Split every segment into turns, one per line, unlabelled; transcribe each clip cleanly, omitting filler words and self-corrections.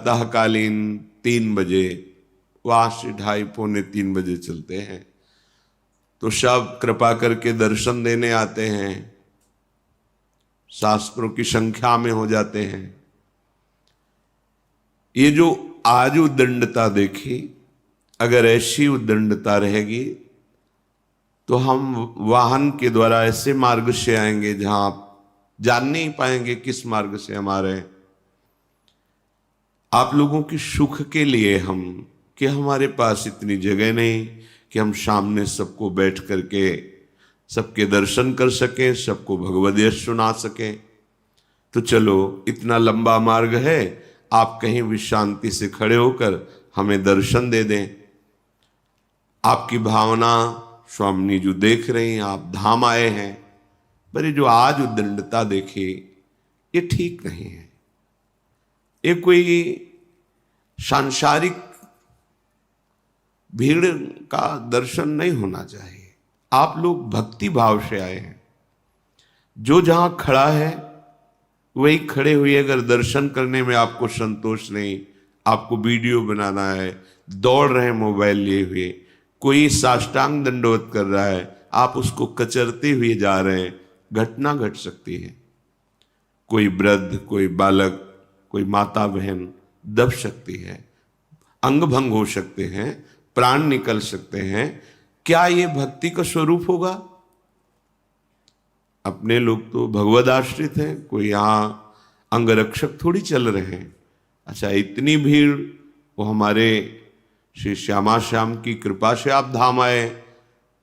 प्रातःकालीन 3 बजे, वहाँ से 2:30 पौने 3 बजे चलते हैं। तो सब कृपा करके दर्शन देने आते हैं, शास्त्रों की संख्या में हो जाते हैं। ये जो आज उद्दंडता देखी, अगर ऐसी उद्दंडता रहेगी तो हम वाहन के द्वारा ऐसे मार्ग से आएंगे जहां आप जान नहीं पाएंगे किस मार्ग से हम आ रहे हैं। आप लोगों की सुख के लिए हम, कि हमारे पास इतनी जगह नहीं कि हम सामने सबको बैठ करके सबके दर्शन कर सकें, सबको भगवद यश सुना सकें। तो चलो, इतना लंबा मार्ग है, आप कहीं भी शांति से खड़े होकर हमें दर्शन दे दें। आपकी भावना स्वामी जी देख रही हैं, आप धाम आए हैं, पर ये जो आज उद्दंडता देखी, ये ठीक नहीं है। ये कोई सांसारिक भीड़ का दर्शन नहीं होना चाहिए। आप लोग भक्ति भाव से आए हैं। जो जहां खड़ा है वही खड़े हुए, अगर दर्शन करने में आपको संतोष नहीं, आपको वीडियो बनाना है, दौड़ रहे हैं मोबाइल लिए हुए, कोई साष्टांग दंडवत कर रहा है, आप उसको कचरते हुए जा रहे हैं, घटना घट सकती है। कोई वृद्ध, कोई बालक, कोई माता बहन दब सकती है, अंग भंग हो सकते हैं, प्राण निकल सकते हैं। क्या ये भक्ति का स्वरूप होगा? अपने लोग तो भगवद आश्रित हैं, कोई यहां अंगरक्षक थोड़ी चल रहे हैं। अच्छा, इतनी भीड़, वो हमारे श्री श्यामा श्याम की कृपा से आप धाम आए,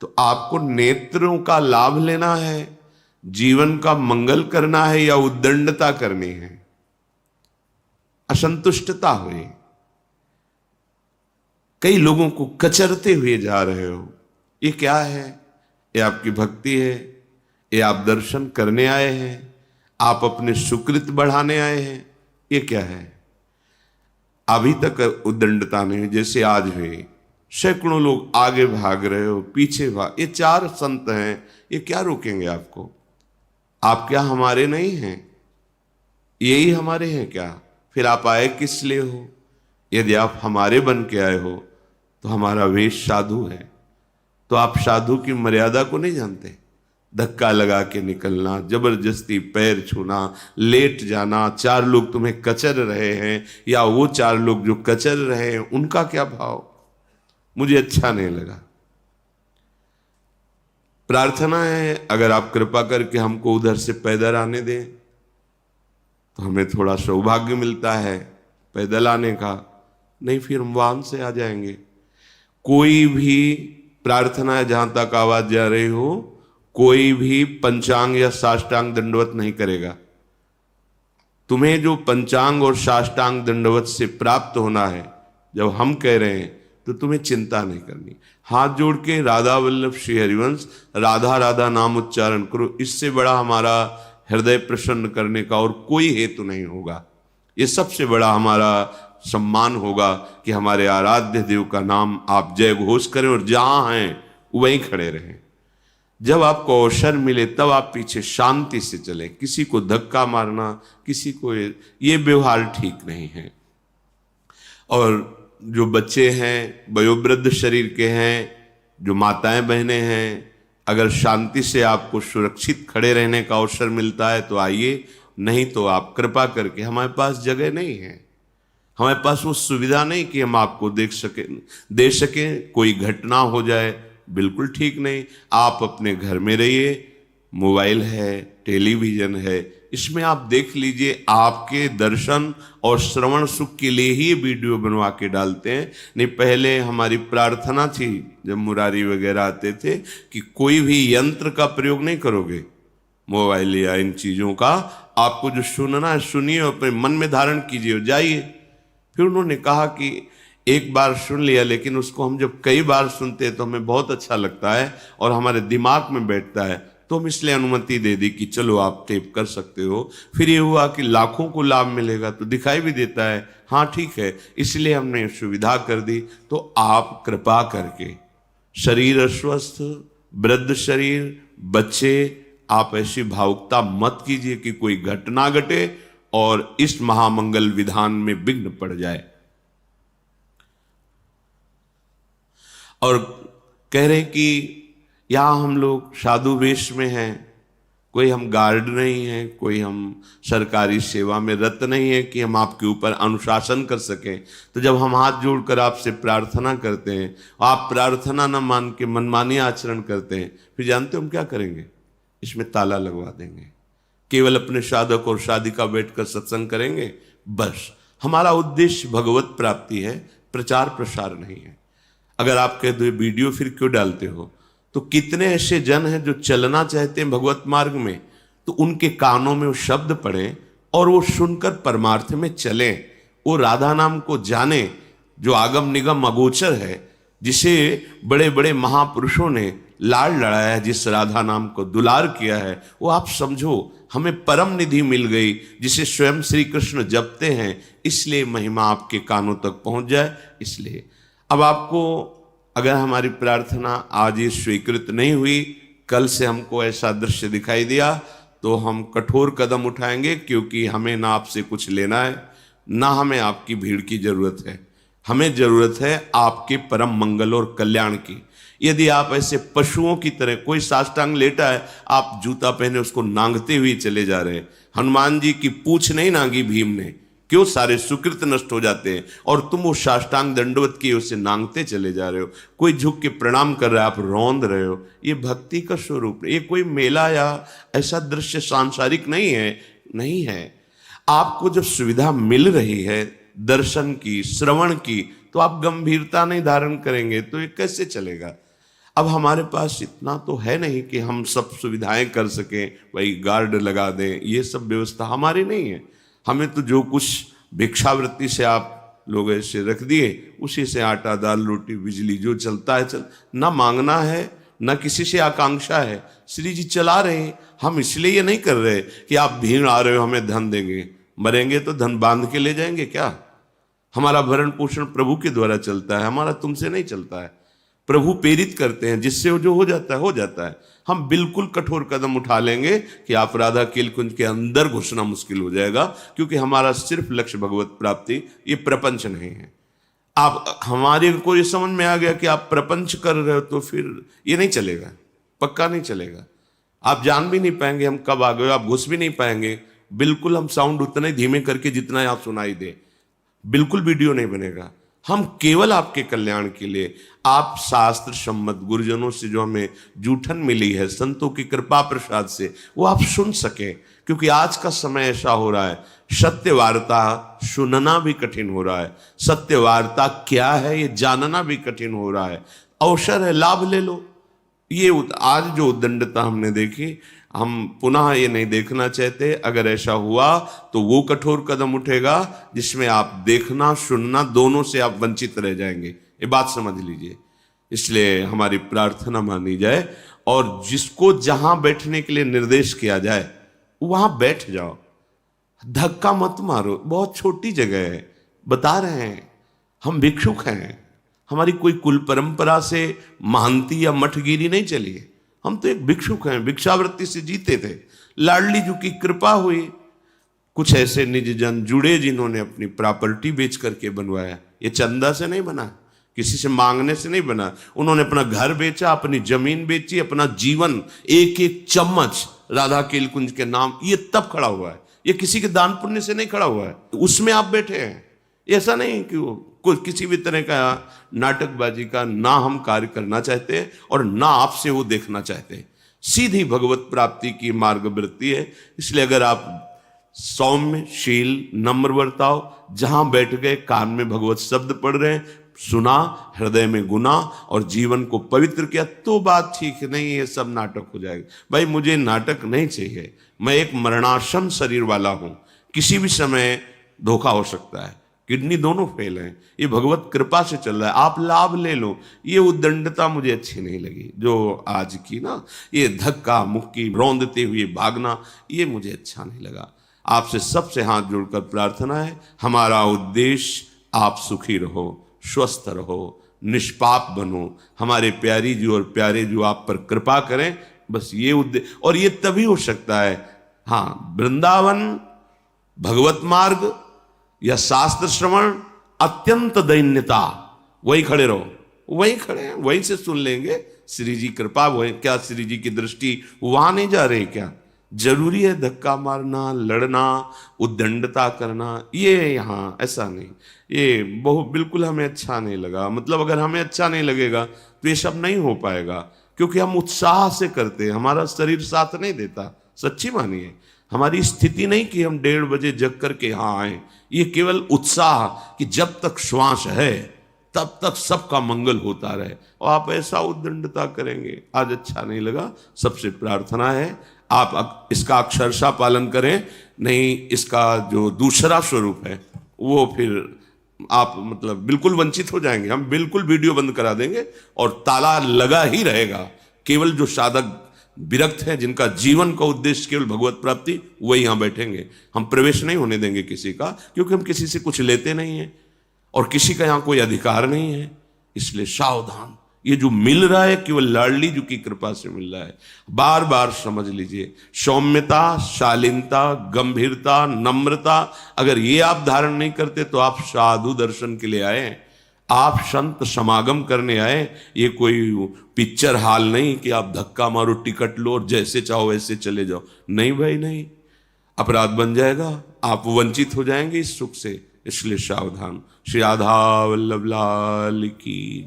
तो आपको नेत्रों का लाभ लेना है, जीवन का मंगल करना है, या उद्दंडता करनी है, असंतुष्टता हुई। कई लोगों को कचरते हुए जा रहे हो, ये क्या है? ये आपकी भक्ति है? ये आप दर्शन करने आए हैं? आप अपने सुकृत बढ़ाने आए हैं? ये क्या है? अभी तक उद्दंडता नहीं, जैसे आज हुई। सैकड़ों लोग आगे भाग रहे हो, पीछे भाग, ये 4 संत हैं, ये क्या रोकेंगे आपको? आप क्या हमारे नहीं हैं? यही हमारे हैं क्या? फिर आप आए किस लिए हो? यदि आप हमारे बन के आए हो तो हमारा वेश साधु है, तो आप साधु की मर्यादा को नहीं जानते। धक्का लगा के निकलना, जबरदस्ती पैर छूना, लेट जाना, 4 लोग तुम्हें कचर रहे हैं, या वो 4 लोग जो कचर रहे हैं उनका क्या भाव, मुझे अच्छा नहीं लगा। प्रार्थना है, अगर आप कृपा करके हमको उधर से पैदल आने दें तो हमें थोड़ा सौभाग्य मिलता है पैदल आने का, नहीं फिर हम वाहन से आ जाएंगे। कोई भी प्रार्थना है, जहां तक आवाज जा रही हो, कोई भी पंचांग या साष्टांग दंडवत नहीं करेगा। तुम्हें जो पंचांग और साष्टांग दंडवत से प्राप्त होना है, जब हम कह रहे हैं तो तुम्हें चिंता नहीं करनी। हाथ जोड़ के राधा वल्लभ श्री हरिवंश, राधा राधा नाम उच्चारण करो। इससे बड़ा हमारा हृदय प्रसन्न करने का और कोई हेतु नहीं होगा। ये सबसे बड़ा हमारा सम्मान होगा कि हमारे आराध्य देव का नाम आप जय घोष करें और जहां हैं वहीं खड़े रहें। जब आपको अवसर मिले तब आप पीछे शांति से चलें। किसी को धक्का मारना, किसी को, ये व्यवहार ठीक नहीं है। और जो बच्चे हैं, वयोवृद्ध शरीर के हैं, जो माताएं बहनें हैं, अगर शांति से आपको सुरक्षित खड़े रहने का अवसर मिलता है तो आइए, नहीं तो आप कृपा करके, हमारे पास जगह नहीं है, हमारे पास वो सुविधा नहीं कि हम आपको दे सकें। कोई घटना हो जाए, बिल्कुल ठीक नहीं। आप अपने घर में रहिए, मोबाइल है, टेलीविजन है, इसमें आप देख लीजिए। आपके दर्शन और श्रवण सुख के लिए ही वीडियो बनवा के डालते हैं। नहीं, पहले हमारी प्रार्थना थी जब मुरारी वगैरह आते थे कि कोई भी यंत्र का प्रयोग नहीं करोगे, मोबाइल या इन चीज़ों का। आपको जो सुनना है सुनिए, अपने मन में धारण कीजिए, जाइए। फिर उन्होंने कहा कि एक बार सुन लिया, लेकिन उसको हम जब कई बार सुनते हैं तो हमें बहुत अच्छा लगता है और हमारे दिमाग में बैठता है, तो हम इसलिए अनुमति दे दी कि चलो आप टेप कर सकते हो। फिर ये हुआ कि लाखों को लाभ मिलेगा, तो दिखाई भी देता है, हाँ ठीक है, इसलिए हमने सुविधा कर दी। तो आप कृपा करके, शरीर अस्वस्थ, वृद्ध शरीर, बच्चे, आप ऐसी भावुकता मत कीजिए कि कोई घटना घटे और इस महामंगल विधान में विघ्न पड़ जाए। और कह रहे कि यहां हम लोग साधु वेश में हैं, कोई हम गार्ड नहीं है, कोई हम सरकारी सेवा में रत नहीं है कि हम आपके ऊपर अनुशासन कर सकें। तो जब हम हाथ जोड़कर आपसे प्रार्थना करते हैं, आप प्रार्थना न मान के मनमानी आचरण करते हैं, फिर जानते हो हम क्या करेंगे? इसमें ताला लगवा देंगे। केवल अपने साधक और साधिका बैठकर सत्संग करेंगे, बस। हमारा उद्देश्य भगवत प्राप्ति है, प्रचार प्रसार नहीं है। अगर आप कहते हो वीडियो फिर क्यों डालते हो, तो कितने ऐसे जन हैं जो चलना चाहते हैं भगवत मार्ग में, तो उनके कानों में वो शब्द पड़े और वो सुनकर परमार्थ में चलें, वो राधा नाम को जाने जो आगम निगम अगोचर है, जिसे बड़े बड़े महापुरुषों ने लाड़ लड़ाया है, जिस राधा नाम को दुलार किया है, वो आप समझो हमें परम निधि मिल गई, जिसे स्वयं श्री कृष्ण जपते हैं, इसलिए महिमा आपके कानों तक पहुंच जाए। इसलिए अब आपको अगर हमारी प्रार्थना आज ये स्वीकृत नहीं हुई, कल से हमको ऐसा दृश्य दिखाई दिया, तो हम कठोर कदम उठाएंगे, क्योंकि हमें ना आपसे कुछ लेना है, ना हमें आपकी भीड़ की जरूरत है। हमें जरूरत है आपके परम मंगल और कल्याण की। यदि आप ऐसे पशुओं की तरह, कोई साष्टांग लेटा है, आप जूता पहने उसको नांगते हुए चले जा रहे हैं। हनुमान जी की पूछ नहीं नांगी भीम ने, क्यों? सारे सुकृत नष्ट हो जाते हैं, और तुम वो साष्टांग दंडवत किए उसे नांगते चले जा रहे हो। कोई झुक के प्रणाम कर रहा है, आप रौंद रहे हो। ये भक्ति का स्वरूप, ये कोई मेला या ऐसा दृश्य सांसारिक नहीं है। आपको जब सुविधा मिल रही है दर्शन की, श्रवण की, तो आप गंभीरता नहीं धारण करेंगे तो ये कैसे चलेगा? अब हमारे पास इतना तो है नहीं कि हम सब सुविधाएं कर सकें, भाई गार्ड लगा दें, ये सब व्यवस्था हमारी नहीं है। हमें तो जो कुछ भिक्षावृत्ति से आप लोग ऐसे रख दिए, उसी से आटा दाल रोटी बिजली जो चलता है चल, ना मांगना है ना किसी से आकांक्षा है। श्री जी चला रहे हैं, हम इसलिए ये नहीं कर रहे कि आप भीड़ आ रहे हो हमें धन देंगे, मरेंगे तो धन बांध के ले जाएंगे क्या? हमारा भरण पोषण प्रभु के द्वारा चलता है, हमारा तुमसे नहीं चलता है। प्रभु प्रेरित करते हैं, जिससे जो हो जाता है। हम बिल्कुल कठोर कदम उठा लेंगे कि आप राधा केलकुंज के अंदर घुसना मुश्किल हो जाएगा, क्योंकि हमारा सिर्फ लक्ष्य भगवत प्राप्ति, ये प्रपंच नहीं है। आप हमारे को ये समझ में आ गया कि आप प्रपंच कर रहे हो, तो फिर ये नहीं चलेगा, पक्का नहीं चलेगा। आप जान भी नहीं पाएंगे हम कब आ गए, आप घुस भी नहीं पाएंगे। बिल्कुल हम साउंड उतना ही धीमे करके जितना आप सुनाई दे, बिल्कुल वीडियो नहीं बनेगा। हम केवल आपके कल्याण के लिए, आप शास्त्र सम्मत गुरुजनों से जो हमें जूठन मिली है, संतों की कृपा प्रसाद से, वो आप सुन सके। क्योंकि आज का समय ऐसा हो रहा है, सत्य वार्ता सुनना भी कठिन हो रहा है, सत्य वार्ता क्या है ये जानना भी कठिन हो रहा है। अवसर है, लाभ ले लो। ये आज जो उद्दंडता हमने देखी, हम पुनः ये नहीं देखना चाहते। अगर ऐसा हुआ तो वो कठोर कदम उठेगा जिसमें आप देखना सुनना दोनों से आप वंचित रह जाएंगे, ये बात समझ लीजिए। इसलिए हमारी प्रार्थना मानी जाए, और जिसको जहां बैठने के लिए निर्देश किया जाए वहां बैठ जाओ, धक्का मत मारो। बहुत छोटी जगह है, बता रहे हैं, हम भिक्षुक हैं, हमारी कोई कुल परंपरा से महंती या मठगिरी नहीं चली है। हम तो एक भिक्षुक हैं, भिक्षावृत्ति से जीते थे। लाडली जी की कृपा हुई, कुछ ऐसे निज जन जुड़े जिन्होंने अपनी प्रॉपर्टी बेच करके बनवाया। ये चंदा से नहीं बना, किसी से मांगने से नहीं बना। उन्होंने अपना घर बेचा, अपनी जमीन बेची, अपना जीवन, एक एक चम्मच राधा केलकुंज के नाम, ये तब खड़ा हुआ है। ये किसी के दान पुण्य से नहीं खड़ा हुआ है, उसमें आप बैठे हैं। ऐसा नहीं कि वो कुछ किसी भी तरह का नाटकबाजी का ना हम कार्य करना चाहते और ना आपसे वो देखना चाहते। सीधी भगवत प्राप्ति की मार्गवृत्ति है। इसलिए अगर आप सौम्य शील नम्र बर्ताव, जहां बैठ गए कान में भगवत शब्द पढ़ रहे हैं, सुना, हृदय में गुना और जीवन को पवित्र किया, तो बात ठीक है। नहीं ये सब नाटक हो जाएगा। भाई मुझे नाटक नहीं चाहिए, मैं एक मरणासन शरीर वाला हूं, किसी भी समय धोखा हो सकता है, किडनी दोनों फेल हैं, ये भगवत कृपा से चल रहा है, आप लाभ ले लो। ये उद्दंडता मुझे अच्छी नहीं लगी जो आज की ना, ये धक्का मुक्की रौंदते हुए भागना, ये मुझे अच्छा नहीं लगा। आपसे सबसे हाथ जोड़कर प्रार्थना है, हमारा उद्देश्य आप सुखी रहो, स्वस्थ रहो, निष्पाप बनो, हमारे प्यारी जी और प्यारे जो आप पर कृपा करें, बस ये उद्देश्य। और ये तभी हो सकता है, हाँ, वृंदावन भगवत मार्ग या शास्त्र श्रवण, अत्यंत दैन्यता, वही खड़े रहो, वही खड़े हैं, वहीं से सुन लेंगे। श्री जी कृपा, वही क्या श्री जी की दृष्टि वहां नहीं जा रही क्या? जरूरी है धक्का मारना, लड़ना, उद्दंडता करना? ये यहाँ ऐसा नहीं, ये बहुत बिल्कुल हमें अच्छा नहीं लगा। मतलब अगर हमें अच्छा नहीं लगेगा तो ये सब नहीं हो पाएगा, क्योंकि हम उत्साह से करते हैं, हमारा शरीर साथ नहीं देता। सच्ची मानिए, हमारी स्थिति नहीं कि हम 1:30 बजे जग करके यहाँ आए, ये केवल उत्साह कि जब तक श्वास है तब तक सबका मंगल होता रहे। और आप ऐसा उद्दंडता करेंगे, आज अच्छा नहीं लगा। सबसे प्रार्थना है आप इसका अक्षरशः पालन करें, नहीं इसका जो दूसरा स्वरूप है वो फिर आप मतलब बिल्कुल वंचित हो जाएंगे। हम बिल्कुल वीडियो बंद करा देंगे और ताला लगा ही रहेगा। केवल जो साधक विरक्त हैं, जिनका जीवन का उद्देश्य केवल भगवत प्राप्ति, वही यहां बैठेंगे। हम प्रवेश नहीं होने देंगे किसी का, क्योंकि हम किसी से कुछ लेते नहीं हैं और किसी का यहां कोई अधिकार नहीं है। इसलिए सावधान, ये जो मिल रहा है केवल लाडली जी की कृपा से मिल रहा है। बार बार समझ लीजिए, सौम्यता, शालीनता, गंभीरता, नम्रता, अगर ये आप धारण नहीं करते तो आप साधु दर्शन के लिए आए, आप संत समागम करने आए। ये कोई पिक्चर हॉल नहीं कि आप धक्का मारो, टिकट लो और जैसे चाहो वैसे चले जाओ। नहीं भाई नहीं, अपराध बन जाएगा, आप वंचित हो जाएंगे इस सुख से। इसलिए सावधान। श्री राधा वल्लभ लाल की।